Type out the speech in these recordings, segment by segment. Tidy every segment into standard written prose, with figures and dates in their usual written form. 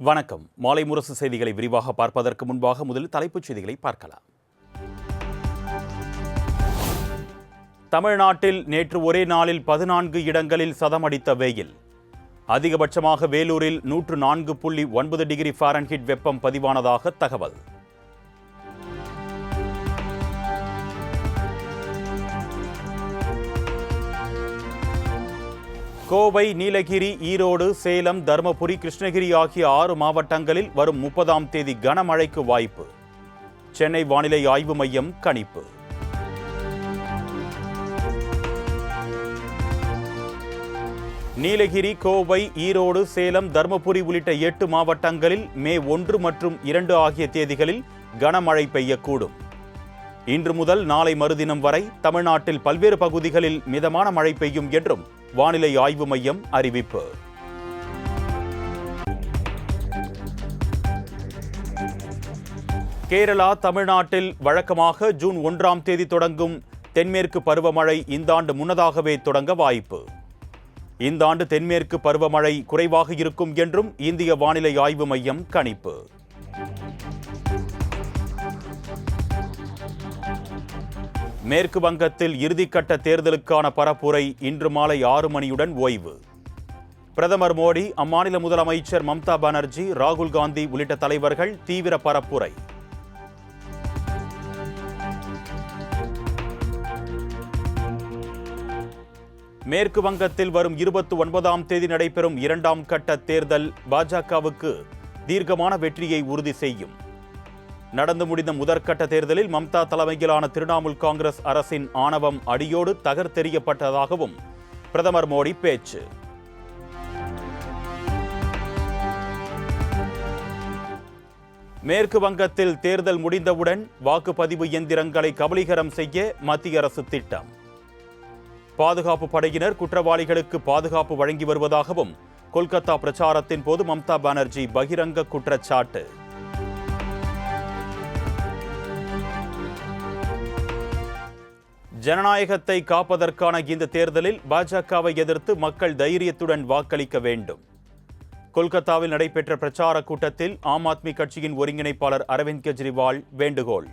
வணக்கம். மாலை முரசு செய்திகளை விரிவாக பார்ப்பதற்கு முன்பாக முதலில் தலைப்புச் செய்திகளை பார்க்கலாம். தமிழ்நாட்டில் நேற்று ஒரே நாளில் 14 இடங்களில் சதமடித்த வெயில். அதிகபட்சமாக வேலூரில் 104.9 டிகிரி ஃபாரன்ஹீட் வெப்பம் பதிவானதாக தகவல். கோவை, நீலகிரி, ஈரோடு, சேலம், தருமபுரி, கிருஷ்ணகிரி ஆகிய 6 மாவட்டங்களில் வரும் 30ஆம் தேதி கனமழைக்கு வாய்ப்பு. சென்னை வானிலை ஆய்வு மையம் கணிப்பு. நீலகிரி, கோவை, ஈரோடு, சேலம், தருமபுரி உள்ளிட்ட 8 மாவட்டங்களில் மே 1 மற்றும் 2 ஆகிய தேதிகளில் கனமழை பெய்யக்கூடும். இன்று முதல் நாளை மறுதினம் வரை தமிழ்நாட்டில் பல்வேறு பகுதிகளில் மிதமான மழை பெய்யும் என்றும் வானிலை ஆய்வு மையம் அறிவிப்பு. கேரளா, தமிழ்நாட்டில் வழக்கமாக ஜூன் 1ஆம் தேதி தொடங்கும் தென்மேற்கு பருவமழை இந்த ஆண்டு முன்னதாகவே தொடங்க வாய்ப்பு. இந்த ஆண்டு தென்மேற்கு பருவமழை குறைவாக இருக்கும் என்றும் இந்திய வானிலை ஆய்வு மையம் கணிப்பு. மேற்கு வங்கத்தில் இறுதிக்கட்ட தேர்தலுக்கான பரப்புரை இன்று மாலை 6 மணியுடன் ஓய்வு. பிரதமர் மோடி, அம்மாநில முதலமைச்சர் மம்தா பானர்ஜி, ராகுல் காந்தி உள்ளிட்ட தலைவர்கள் தீவிர பரப்புரை. மேற்கு வங்கத்தில் வரும் 29ஆம் தேதி நடைபெறும் 2ஆம் கட்ட தேர்தல் பாஜகவுக்கு தீர்க்கமான வெற்றியை உறுதி செய்யும். நடந்து முடிந்த முதற்கட்ட தேர்தலில் மம்தா தலைமையிலான திரிணாமுல் காங்கிரஸ் அரசின் ஆணவம் அடியோடு தகர்த்தெறியப்பட்டதாகவும் பிரதமர் மோடி பேச்சு. மேற்கு வங்கத்தில் தேர்தல் முடிந்தவுடன் வாக்குப்பதிவு இயந்திரங்களை கபலீகரம் செய்ய மத்திய அரசு திட்டம். பாதுகாப்பு படையினர் குற்றவாளிகளுக்கு பாதுகாப்பு வழங்கி வருவதாகவும் கொல்கத்தா பிரச்சாரத்தின் போது மம்தா பானர்ஜி பகிரங்க குற்றச்சாட்டு. ஜனநாயகத்தை காப்பதற்கான இந்த தேர்தலில் பாஜகவை எதிர்த்து மக்கள் தைரியத்துடன் வாக்களிக்க வேண்டும். கொல்கத்தாவில் நடைபெற்ற பிரச்சார கூட்டத்தில் ஆம் ஆத்மி கட்சியின் ஒருங்கிணைப்பாளர் அரவிந்த் கெஜ்ரிவால் வேண்டுகோள்.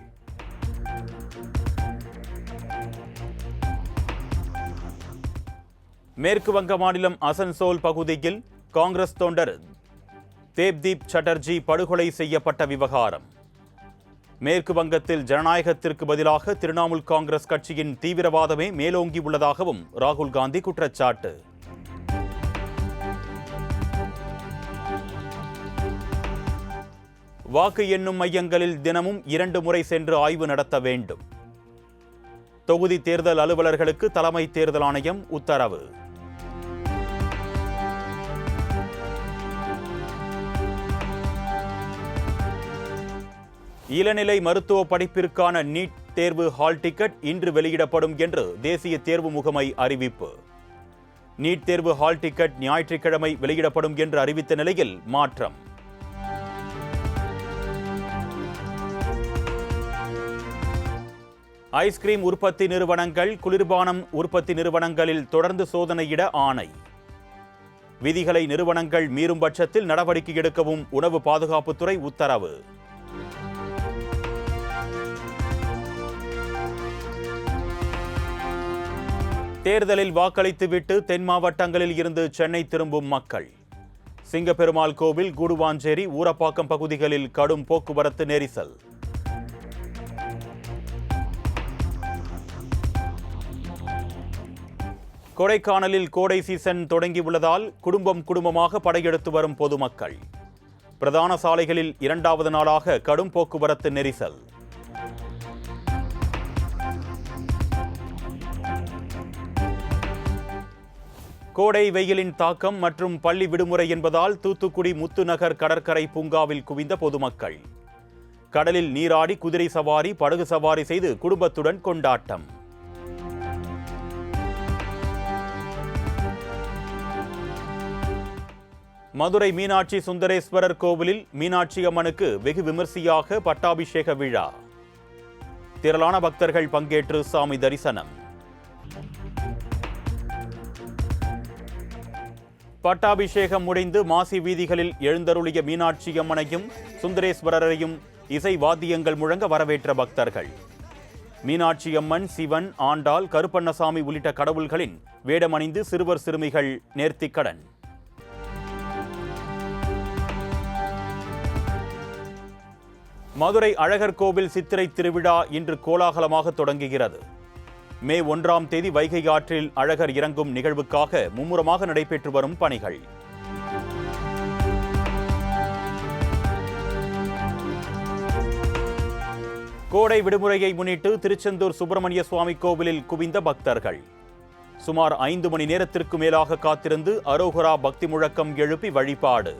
மேற்கு வங்க மாநிலம் அசன்சோல் பகுதியில் காங்கிரஸ் தொண்டர் தேவ்தீப் சட்டர்ஜி படுகொலை செய்யப்பட்ட விவகாரம். மேற்கு வங்கத்தில் ஜனநாயகத்திற்கு பதிலாக திரிணாமுல் காங்கிரஸ் கட்சியின் தீவிரவாதமே மேலோங்கி உள்ளதாகவும் ராகுல் காந்தி குற்றச்சாட்டு. வாக்கு எண்ணும் மையங்களில் தினமும் 2 முறை சென்று ஆய்வு நடத்த வேண்டும். தொகுதி தேர்தல் அலுவலர்களுக்கு தலைமை தேர்தல் ஆணையம் உத்தரவு. இளநிலை மருத்துவ படிப்பிற்கான நீட் தேர்வு ஹால் டிக்கெட் இன்று வெளியிடப்படும் என்று தேசிய தேர்வு முகமை அறிவிப்பு. நீட் தேர்வு ஹால் டிக்கெட் ஞாயிற்றுக்கிழமை வெளியிடப்படும் என்று அறிவித்த நிலையில் மாற்றம். ஐஸ்கிரீம் உற்பத்தி நிறுவனங்கள், குளிர்பானம் உற்பத்தி நிறுவனங்களில் தொடர்ந்து சோதனையிட ஆணை. விதிகளை நிறுவனங்கள் மீறும் பட்சத்தில் நடவடிக்கை எடுக்கவும் உணவு பாதுகாப்புத்துறை உத்தரவு. தேர்தலில் வாக்களித்துவிட்டு தென் மாவட்டங்களில் இருந்து சென்னை திரும்பும் மக்கள். சிங்கப்பெருமாள் கோவில், கூடுவாஞ்சேரி, ஊரப்பாக்கம் பகுதிகளில் கடும் போக்குவரத்து நெரிசல். கொடைக்கானலில் கோடை சீசன் தொடங்கியுள்ளதால் குடும்பமாக படையெடுத்து வரும் பொதுமக்கள். பிரதான சாலைகளில் 2வது நாளாக கடும் போக்குவரத்து நெரிசல். கோடை வெயிலின் தாக்கம் மற்றும் பள்ளி விடுமுறை என்பதால் தூத்துக்குடி முத்துநகர் கடற்கரை பூங்காவில் குவிந்த பொதுமக்கள். கடலில் நீராடி குதிரை சவாரி, படகு சவாரி செய்து குடும்பத்துடன் கொண்டாட்டம். மதுரை மீனாட்சி சுந்தரேஸ்வரர் கோவிலில் மீனாட்சி அம்மனுக்கு வெகு விமர்சையாக பட்டாபிஷேக விழா. திரளான பக்தர்கள் பங்கேற்று சாமி தரிசனம். பட்டாபிஷேகம் முடிந்து மாசி வீதிகளில் எழுந்தருளிய மீனாட்சி அம்மனையும் சுந்தரேஸ்வரரையும் இசை வாத்தியங்கள் முழங்க வரவேற்ற பக்தர்கள். மீனாட்சி அம்மன், சிவன், ஆண்டாள், கருப்பண்ணசாமி உள்ளிட்ட கடவுள்களின் வேடமணிந்து சிறுவர் சிறுமிகள் நேர்த்திக்கடன். மதுரை அழகர் கோவில் சித்திரை திருவிழா இன்று கோலாகலமாக தொடங்குகிறது. மே 1ஆம் தேதி வைகை ஆற்றில் அழகர் இறங்கும் நிகழ்வுக்காக மும்முரமாக நடைபெற்று வரும் பணிகள். கோடை விடுமுறையை முன்னிட்டு திருச்செந்தூர் சுப்பிரமணிய சுவாமி கோவிலில் குவிந்த பக்தர்கள். சுமார் 5 மணி நேரத்திற்கு மேலாக காத்திருந்து அரோகரா பக்தி முழக்கம் எழுப்பி வழிபாடு.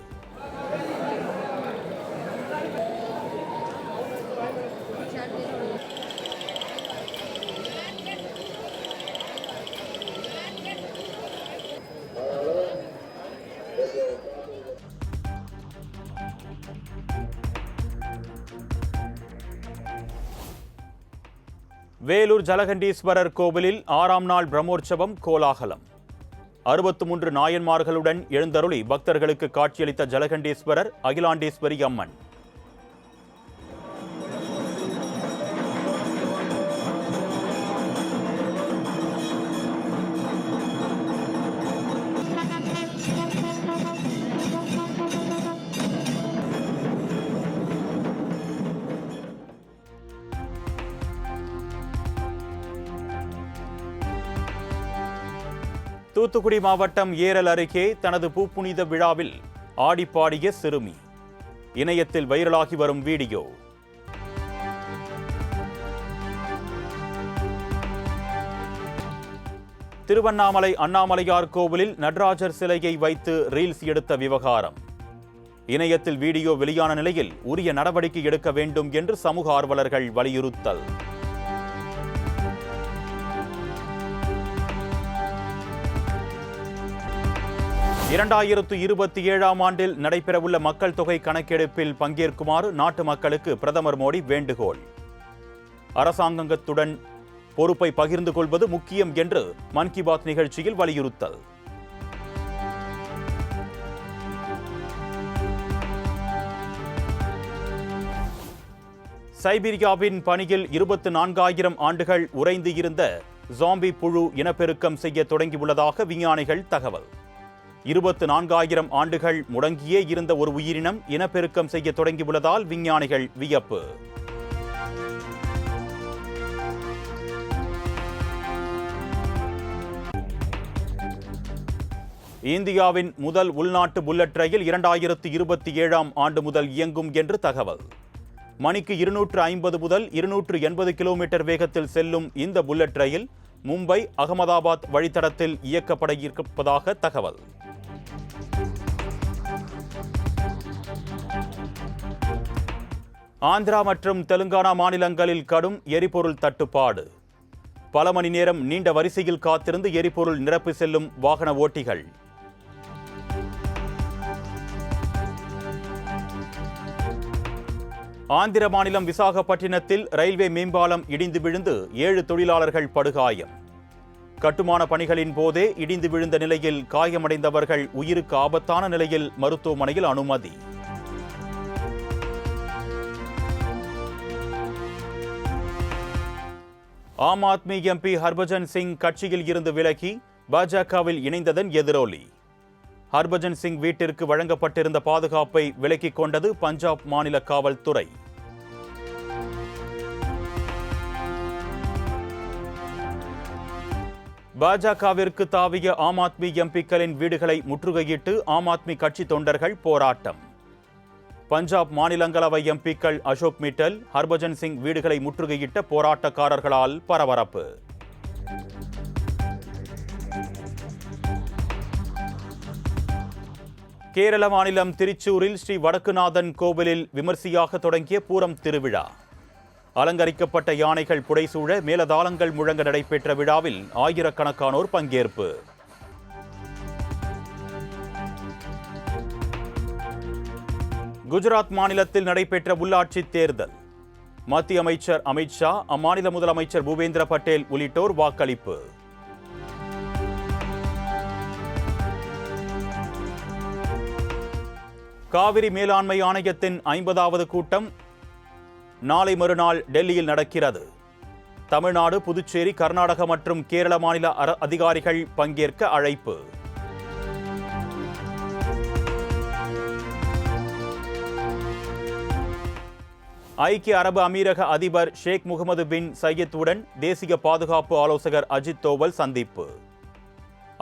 வேலூர் ஜலகண்டீஸ்வரர் கோவிலில் 6ஆம் நாள் பிரம்மோற்சவம் கோலாகலம். 63 நாயன்மார்களுடன் எழுந்தருளி பக்தர்களுக்கு காட்சியளித்த ஜலகண்டீஸ்வரர், அகிலாண்டேஸ்வரி அம்மன். தூத்துக்குடி மாவட்டம் ஏரல் அருகே தனது பூப்புனித விழாவில் ஆடிப்பாடிய சிறுமி. இணையத்தில் வைரலாகி வரும் வீடியோ. திருவண்ணாமலை அண்ணாமலையார் கோவிலில் நடராஜர் சிலையை வைத்து ரீல்ஸ் எடுத்த விவகாரம். இணையத்தில் வீடியோ வெளியான நிலையில் உரிய நடவடிக்கை எடுக்க வேண்டும் என்று சமூக ஆர்வலர்கள் வலியுறுத்தல். இரண்டாயிரத்து 27ஆம் ஆண்டில் நடைபெறவுள்ள மக்கள் தொகை கணக்கெடுப்பில் பங்கேற்குமாறு நாட்டு மக்களுக்கு பிரதமர் மோடி வேண்டுகோள். அரசாங்கத்துடன் பொறுப்பை பகிர்ந்து கொள்வது முக்கியம் என்று மன் கி பாத் நிகழ்ச்சியில் வலியுறுத்தல். சைபீரியாவின் பனியில் 24,000 ஆண்டுகள் உறைந்து இருந்த ஜாம்பி புழு இனப்பெருக்கம் செய்ய தொடங்கியுள்ளதாக விஞ்ஞானிகள் தகவல். 24,000 ஆண்டுகள் முடங்கியே இருந்த ஒரு உயிரினம் இனப்பெருக்கம் செய்ய தொடங்கியுள்ளதால் விஞ்ஞானிகள் வியப்பு. இந்தியாவின் முதல் உள்நாட்டு புல்லட் ரயில் 2027ஆம் ஆண்டு முதல் இயங்கும் என்று தகவல். மணிக்கு 250 முதல் 280 கிலோமீட்டர் வேகத்தில் செல்லும் இந்த புல்லட் ரயில் மும்பை, அகமதாபாத் வழித்தடத்தில் இயக்கப்பட இருப்பதாக தகவல். ஆந்திரா மற்றும் தெலுங்கானா மாநிலங்களில் கடும் எரிபொருள் தட்டுப்பாடு. பல மணி நேரம் நீண்ட வரிசையில் காத்திருந்து எரிபொருள் நிரப்பி செல்லும் வாகன ஓட்டிகள். ஆந்திர மாநிலம் விசாகப்பட்டினத்தில் ரயில்வே மேம்பாலம் இடிந்து விழுந்து 7 தொழிலாளர்கள் படுகாயம். கட்டுமான பணிகளின் போதே இடிந்து விழுந்த நிலையில் காயமடைந்தவர்கள் உயிருக்கு ஆபத்தான நிலையில் மருத்துவமனையில் அனுமதி. ஆம் ஆத்மி எம்பி ஹர்பஜன் சிங் கட்சியில் இருந்து விலகி பாஜகவில் இணைந்ததன் எதிரொலி. ஹர்பஜன் சிங் வீட்டிற்கு வழங்கப்பட்டிருந்த பாதுகாப்பை விலக்கிக் கொண்டது பஞ்சாப் மாநில காவல்துறை. பாஜகவிற்கு தாவிய ஆம் ஆத்மி எம்பிக்களின் வீடுகளை முற்றுகையிட்டு ஆம் ஆத்மி கட்சி தொண்டர்கள் போராட்டம். பஞ்சாப் மாநிலங்களவை எம்பிக்கள் அசோக் மிட்டல், ஹர்பஜன் சிங் வீடுகளை முற்றுகையிட்ட போராட்டக்காரர்களால் பரபரப்பு. கேரள மாநிலம் திருச்சூரில் ஸ்ரீ வடக்குநாதன் கோவிலில் விமர்சையாக தொடங்கிய பூரம் திருவிழா. அலங்கரிக்கப்பட்ட யானைகள் புடைசூழ மேலதாளங்கள் முழங்க நடைபெற்ற விழாவில் ஆயிரக்கணக்கானோர் பங்கேற்பு. குஜராத் மாநிலத்தில் நடைபெற்ற உள்ளாட்சி தேர்தல். மத்திய அமைச்சர் அமித் ஷா, அம்மாநில முதலமைச்சர் பூபேந்திர பட்டேல் உள்ளிட்டோர் வாக்களிப்பு. காவிரி மேலாண்மை ஆணையத்தின் 50வது கூட்டம் நாளை மறுநாள் டெல்லியில் நடக்கிறது. தமிழ்நாடு, புதுச்சேரி, கர்நாடக மற்றும் கேரள மாநில அதிகாரிகள் பங்கேற்க அழைப்பு. ஐக்கிய அரபு அமீரக அதிபர் ஷேக் முகமது பின் சையத்துடன் தேசிய பாதுகாப்பு ஆலோசகர் அஜித் தோவல் சந்திப்பு.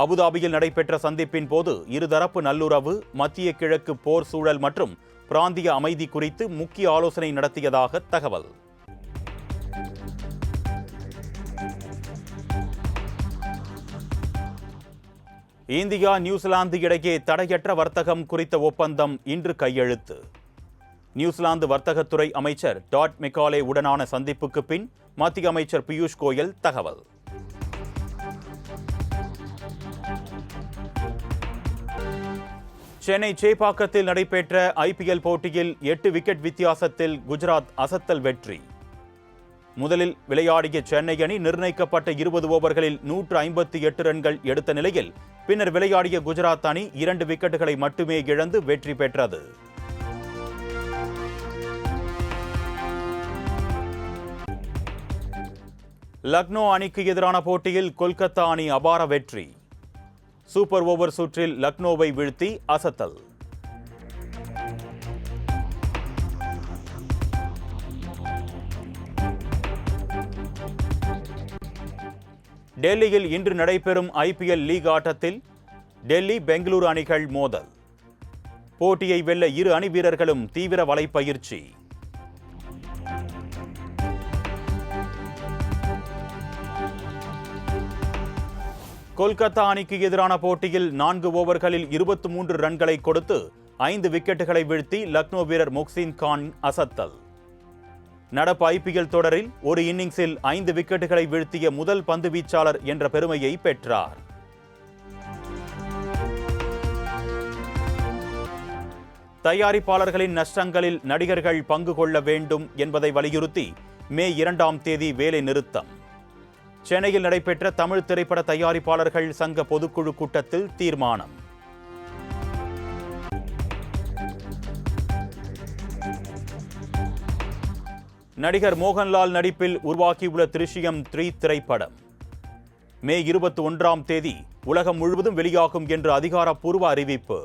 அபுதாபியில் நடைபெற்ற சந்திப்பின் போது இருதரப்பு நல்லுறவு, மத்திய கிழக்கு போர் சூழல் மற்றும் பிராந்திய அமைதி குறித்து முக்கிய ஆலோசனை நடத்தியதாக தகவல். இந்தியா, நியூசிலாந்து இடையே தடையற்ற வர்த்தகம் குறித்த ஒப்பந்தம் இன்று கையெழுத்து. நியூசிலாந்து வர்த்தகத்துறை அமைச்சர் டாட் மெக்காலே உடனான சந்திப்புக்கு பின் மத்திய அமைச்சர் பியூஷ் கோயல் தகவல். சென்னை சேப்பாக்கத்தில் நடைபெற்ற ஐபிஎல் போட்டியில் 8 விக்கெட் வித்தியாசத்தில் குஜராத் அசத்தல் வெற்றி. முதலில் விளையாடிய சென்னை அணி நிர்ணயிக்கப்பட்ட 20 ஓவர்களில் 158 ரன்கள் எடுத்த நிலையில் பின்னர் விளையாடிய குஜராத் அணி 2 விக்கெட்டுகளை மட்டுமே இழந்து வெற்றி பெற்றது. லக்னோ அணிக்கு எதிரான போட்டியில் கொல்கத்தா அணி அபார வெற்றி. சூப்பர் ஓவர் சுற்றில் லக்னோவை வீழ்த்தி அசத்தல். டெல்லியில் இன்று நடைபெறும் ஐபிஎல் லீக் ஆட்டத்தில் டெல்லி, பெங்களூரு அணிகள் மோதல். போட்டியை வெல்ல இரு அணி வீரர்களும் தீவிர வலைப்பயிற்சி. கொல்கத்தா அணிக்கு எதிரான போட்டியில் 4 ஓவர்களில் 23 ரன்களை கொடுத்து 5 விக்கெட்டுகளை வீழ்த்தி லக்னோ வீரர் முக்சின் கான் அசத்தல். நடப்பு ஐபிஎல் தொடரில் ஒரு இன்னிங்ஸில் 5 விக்கெட்டுகளை வீழ்த்திய முதல் பந்து வீச்சாளர் என்ற பெருமையை பெற்றார். தயாரிப்பாளர்களின் நஷ்டங்களில் நடிகர்கள் பங்கு கொள்ள வேண்டும் என்பதை வலியுறுத்தி மே 2ஆம் தேதி வேலை நிறுத்தம். சென்னையில் நடைபெற்ற தமிழ் திரைப்பட தயாரிப்பாளர்கள் சங்க பொதுக்குழு கூட்டத்தில் தீர்மானம். நடிகர் மோகன்லால் நடிப்பில் உருவாக்கியுள்ள திருஷ்யம் 3 திரைப்படம் மே 21ஆம் தேதி உலகம் முழுவதும் வெளியாகும் என்று அதிகாரப்பூர்வ அறிவிப்பு.